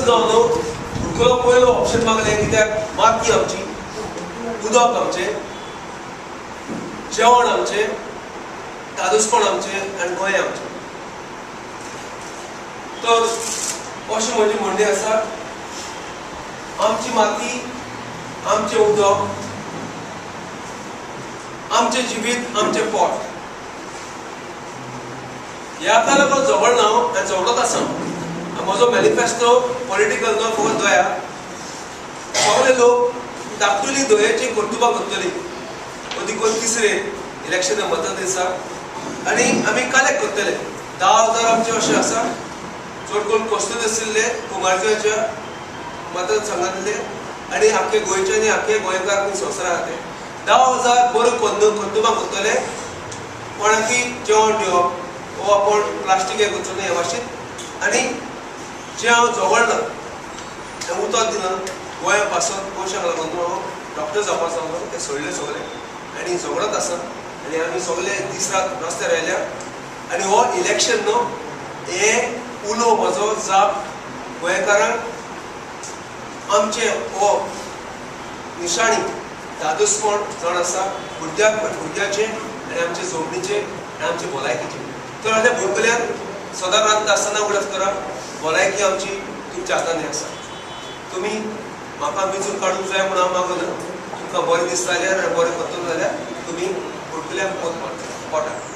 जावन भुरगो पयलो ऑप्शन मागले कित्याक माती आमची, उदक आमचें, जेवण आमचें, तादुसपण आमचें आनी गोंय आमचें. तर अशें म्हजी म्हणणी आसा, आमची माती, आमचें उदक, आमचें जिवीत, आमचें पोट ह्याका लागून झगड ना आनी झगडत आसा. म्हजो मॅनिफेस्टो पॉलिटिकल नो फकत गोंया, सगळे लोक धाकटुली धोयेची कर्तुबा करतली अदीक 29 इलेक्शन मतदिसा आनी आमी कलेक्ट करतले. 10,000 आमचे अशें आसा, चड करून कश्ट आशिल्ले कुमारजुंच्या मतदारसंघांतले आनी आख्खे गोंयचे आनी आख्खे गोंयकार आनी संवसारा खातीर 10,000 बरो कर्तुबा करतले. कोणाकी जेवण दिवप वो आपूण प्लास्टीक हें करचो न्ही हे भाशेन. आनी जें हांव झगडना हें उतर दिना गोंया पासून पयशांक लागून हांव डॉक्टर जावपाक सांगलो ते सोडले सगळे आनी झगडत आसा आनी आमी सगळे दीस रात रस्त्यार आयल्या. आनी हो इलेक्शन न्हू हे उलो म्हजो जाप गोंयकारांक आमचे हो निशाणी दादूसपण जाण आसा भुरग्याचे आनी आमचे जमनीचे आनी आमचे भलायकेचे. तर आतां भुरगल्यान सदां रांदता आसतना उडत करप, भलायकी आमची तुमच्या हातांनी आसा. तुमी म्हाका वेंचून काडूंक जाय म्हूण हांव मागना. तुमकां बरें दिसता जाल्यार आनी बरें करतलो जाल्यार तुमी भुरगल्यान पोट मारता पोटाक.